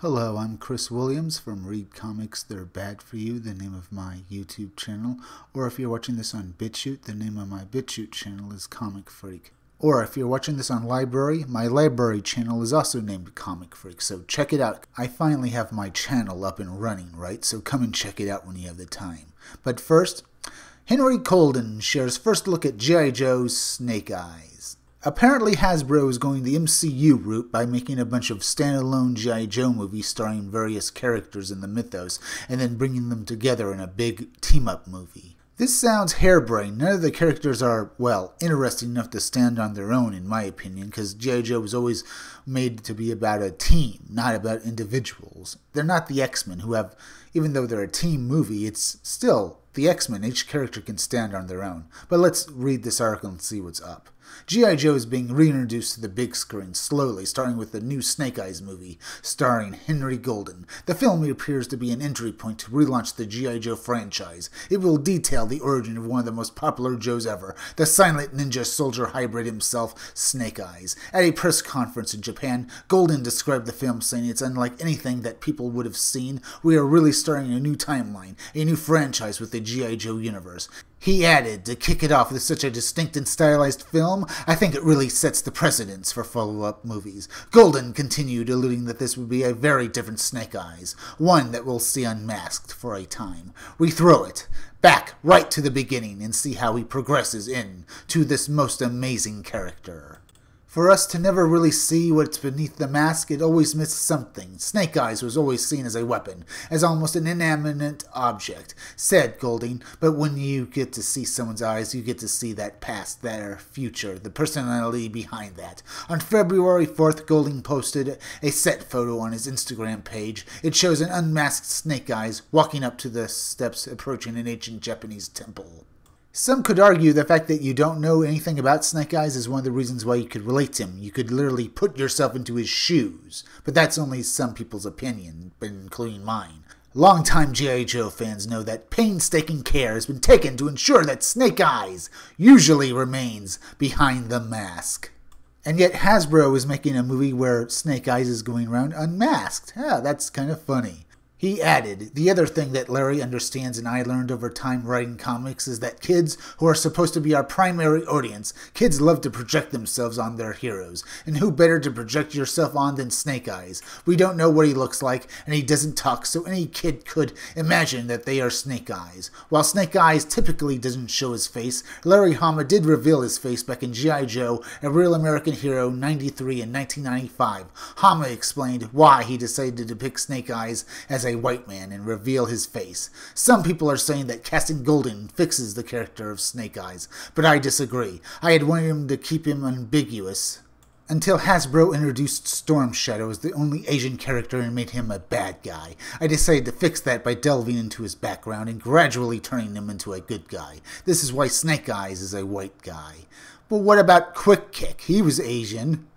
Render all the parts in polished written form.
Hello, I'm Chris Williams from Read Comics They're Bad For You, the name of my YouTube channel. Or if you're watching this on BitChute, the name of my BitChute channel is Comic Freak. Or if you're watching this on Library, my Library channel is also named Comic Freak, so check it out. I finally have my channel up and running, right? So come and check it out when you have the time. But first, Henry Colden shares first look at G.I. Joe's Snake Eyes. Apparently Hasbro is going the MCU route by making a bunch of standalone G.I. Joe movies starring various characters in the mythos and then bringing them together in a big team-up movie. This sounds harebrained. None of the characters are, well, interesting enough to stand on their own in my opinion, because G.I. Joe was always made to be about a team, not about individuals. They're not the X-Men who have, even though they're a team movie, it's still the X-Men. Each character can stand on their own. But let's read this article and see what's up. G.I. Joe is being reintroduced to the big screen slowly, starting with the new Snake Eyes movie, starring Henry Golden. The film appears to be an entry point to relaunch the G.I. Joe franchise. It will detail the origin of one of the most popular Joes ever, the silent ninja soldier hybrid himself, Snake Eyes. At a press conference in Japan, Golden described the film, saying it's unlike anything that people would have seen. We are really starting a new timeline, a new franchise with the G.I. Joe universe. He added, to kick it off with such a distinct and stylized film, I think it really sets the precedence for follow-up movies. Golden continued, alluding that this would be a very different Snake Eyes, one that we'll see unmasked for a time. We throw it back right to the beginning and see how he progresses into this most amazing character. For us to never really see what's beneath the mask, it always missed something. Snake Eyes was always seen as a weapon, as almost an inanimate object, said Golding, but when you get to see someone's eyes, you get to see that past, their future, the personality behind that. On February 4th, Golding posted a set photo on his Instagram page. It shows an unmasked Snake Eyes walking up to the steps approaching an ancient Japanese temple. Some could argue the fact that you don't know anything about Snake Eyes is one of the reasons why you could relate to him. You could literally put yourself into his shoes. But that's only some people's opinion, including mine. Longtime G.I. Joe fans know that painstaking care has been taken to ensure that Snake Eyes usually remains behind the mask. And yet Hasbro is making a movie where Snake Eyes is going around unmasked. Yeah, that's kind of funny. He added, the other thing that Larry understands and I learned over time writing comics is that kids, who are supposed to be our primary audience, kids love to project themselves on their heroes. And who better to project yourself on than Snake Eyes? We don't know what he looks like, and he doesn't talk, so any kid could imagine that they are Snake Eyes. While Snake Eyes typically doesn't show his face, Larry Hama did reveal his face back in G.I. Joe, A Real American Hero 93 and 1995. Hama explained why he decided to depict Snake Eyes as a white man and reveal his face. Some people are saying that casting Golden fixes the character of Snake Eyes, but I disagree. I had wanted him to keep him ambiguous until Hasbro introduced Storm Shadow as the only Asian character and made him a bad guy. I decided to fix that by delving into his background and gradually turning him into a good guy. This is why Snake Eyes is a white guy. But what about Quick Kick? He was Asian.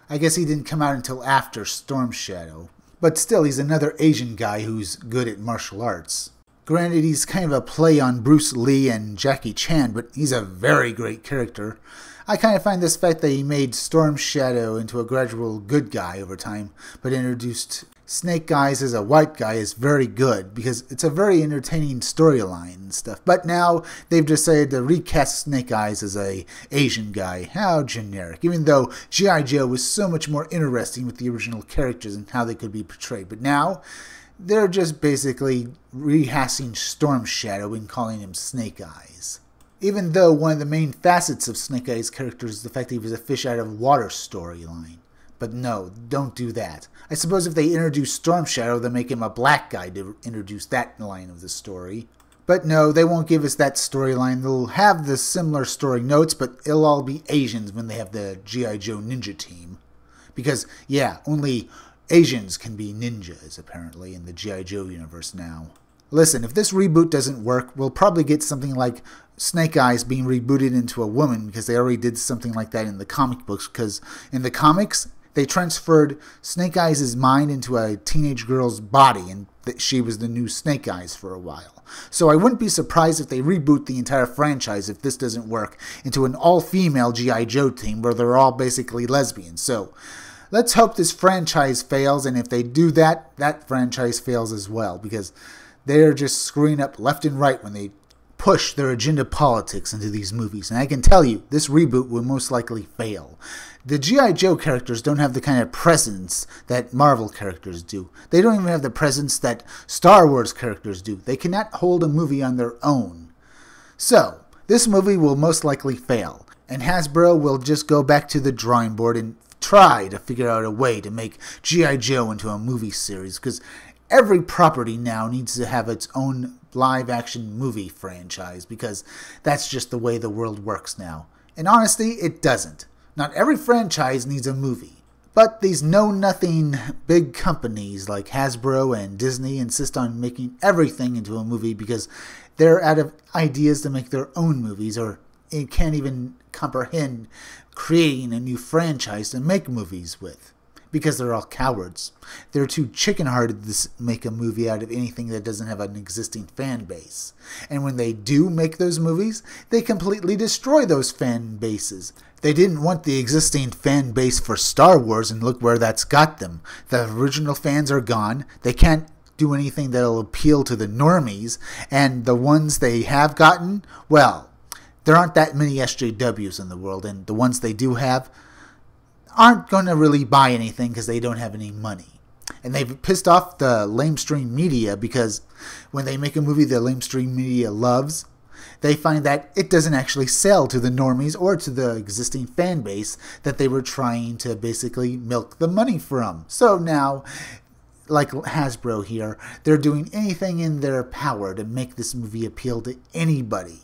I guess he didn't come out until after Storm Shadow. But still, he's another Asian guy who's good at martial arts. Granted, he's kind of a play on Bruce Lee and Jackie Chan, but he's a very great character. I kind of find this fact that he made Storm Shadow into a gradual good guy over time, but introduced Snake Eyes as a white guy is very good, because it's a very entertaining storyline and stuff. But now they've decided to recast Snake Eyes as a Asian guy. How generic. Even though G.I. Joe was so much more interesting with the original characters and how they could be portrayed. But now they're just basically rehashing Storm Shadow and calling him Snake Eyes. Even though one of the main facets of Snake Eyes' character is the fact that he was a fish out of water storyline. But no, don't do that. I suppose if they introduce Storm Shadow, they'll make him a black guy to introduce that line of the story. But no, they won't give us that storyline. They'll have the similar story notes, but it'll all be Asians when they have the G.I. Joe Ninja team. Because, yeah, only Asians can be ninjas, apparently, in the G.I. Joe universe now. Listen, if this reboot doesn't work, we'll probably get something like Snake Eyes being rebooted into a woman, because they already did something like that in the comic books, because in the comics, they transferred Snake Eyes' mind into a teenage girl's body, and she was the new Snake Eyes for a while. So I wouldn't be surprised if they reboot the entire franchise, if this doesn't work, into an all-female G.I. Joe team where they're all basically lesbians. So let's hope this franchise fails, and if they do that, that franchise fails as well, because they're just screwing up left and right when they push their agenda politics into these movies. And I can tell you, this reboot will most likely fail. The G.I. Joe characters don't have the kind of presence that Marvel characters do. They don't even have the presence that Star Wars characters do. They cannot hold a movie on their own. So, this movie will most likely fail, and Hasbro will just go back to the drawing board and try to figure out a way to make G.I. Joe into a movie series, because every property now needs to have its own live-action movie franchise, because that's just the way the world works now. And honestly, it doesn't. Not every franchise needs a movie. But these know-nothing big companies like Hasbro and Disney insist on making everything into a movie because they're out of ideas to make their own movies, or can't even comprehend creating a new franchise to make movies with. Because they're all cowards. They're too chicken-hearted to make a movie out of anything that doesn't have an existing fan base. And when they do make those movies, they completely destroy those fan bases. They didn't want the existing fan base for Star Wars, and look where that's got them. The original fans are gone. They can't do anything that'll appeal to the normies, and the ones they have gotten, well, there aren't that many SJWs in the world, and the ones they do have aren't going to really buy anything because they don't have any money. And they've pissed off the lamestream media, because when they make a movie the lamestream media loves, they find that it doesn't actually sell to the normies or to the existing fan base that they were trying to basically milk the money from. So now, like Hasbro here, they're doing anything in their power to make this movie appeal to anybody.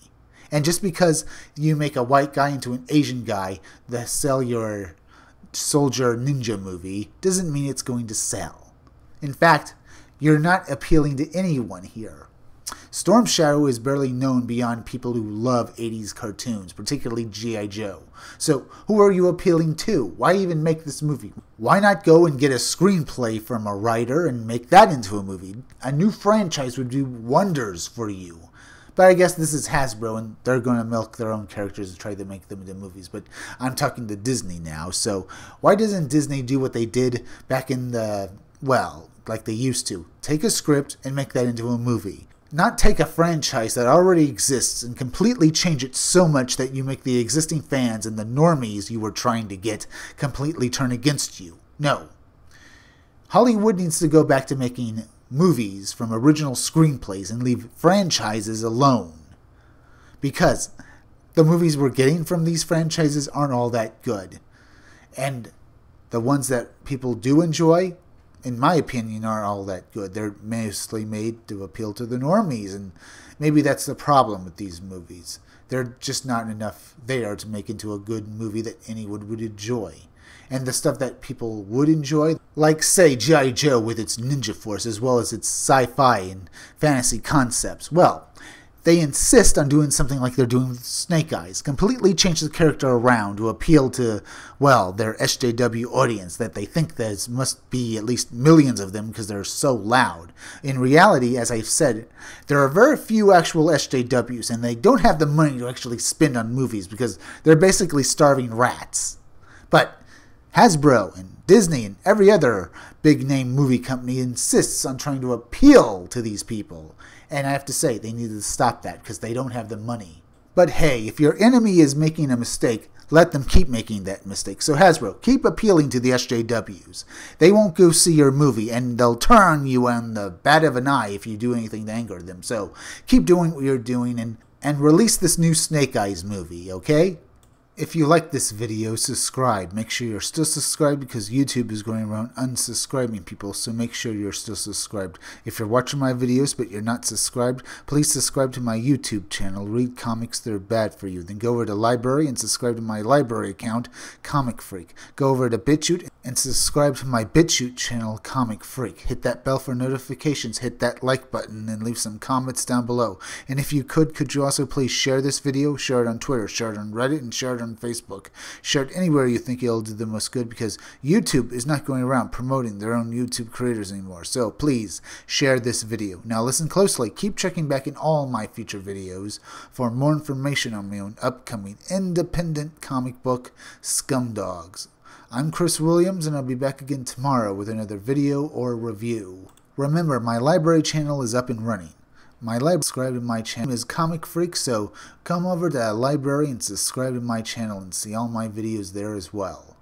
And just because you make a white guy into an Asian guy to sell your soldier ninja movie doesn't mean it's going to sell. In fact, you're not appealing to anyone here. Storm Shadow is barely known beyond people who love 80s cartoons, particularly G.I. Joe. So who are you appealing to? Why even make this movie? Why not go and get a screenplay from a writer and make that into a movie? A new franchise would do wonders for you. But I guess this is Hasbro, and they're going to milk their own characters and try to make them into movies. But I'm talking to Disney now, so why doesn't Disney do what they did back in the, well, like they used to? Take a script and make that into a movie. Not take a franchise that already exists and completely change it so much that you make the existing fans and the normies you were trying to get completely turn against you. No. Hollywood needs to go back to making movies from original screenplays and leave franchises alone, because the movies we're getting from these franchises aren't all that good, and the ones that people do enjoy, in my opinion, aren't all that good. They're mostly made to appeal to the normies, and maybe that's the problem with these movies. They're just not enough there to make into a good movie that anyone would enjoy. And the stuff that people would enjoy, like, say, G.I. Joe with its ninja force as well as its sci-fi and fantasy concepts, well, they insist on doing something like they're doing with Snake Eyes. Completely change the character around to appeal to, well, their SJW audience that they think there must be at least millions of them because they're so loud. In reality, as I've said, there are very few actual SJWs, and they don't have the money to actually spend on movies because they're basically starving rats. But Hasbro and Disney and every other big-name movie company insists on trying to appeal to these people. And I have to say, they need to stop that because they don't have the money. But hey, if your enemy is making a mistake, let them keep making that mistake. So Hasbro, keep appealing to the SJWs. They won't go see your movie, and they'll turn you on the bat of an eye if you do anything to anger them. So keep doing what you're doing and release this new Snake Eyes movie, okay? If you like this video, subscribe. Make sure you're still subscribed because YouTube is going around unsubscribing people, so make sure you're still subscribed. If you're watching my videos but you're not subscribed, please subscribe to my YouTube channel, Read Comics That Are Bad For You. Then go over to Library and subscribe to my library account, Comic Freak. Go over to BitChute and subscribe to my BitChute channel, Comic Freak. Hit that bell for notifications, hit that like button, and leave some comments down below. And if you could you also please share this video, share it on Twitter, share it on Reddit, and share it on Facebook. Share it anywhere you think it'll do the most good, because YouTube is not going around promoting their own YouTube creators anymore. So please share this video. Now listen closely. Keep checking back in all my future videos for more information on my own upcoming independent comic book, Scumdogs. I'm Chris Williams, and I'll be back again tomorrow with another video or review. Remember, my library channel is up and running. My library subscribe to my channel is Comic Freak, so come over to the library and subscribe to my channel and see all my videos there as well.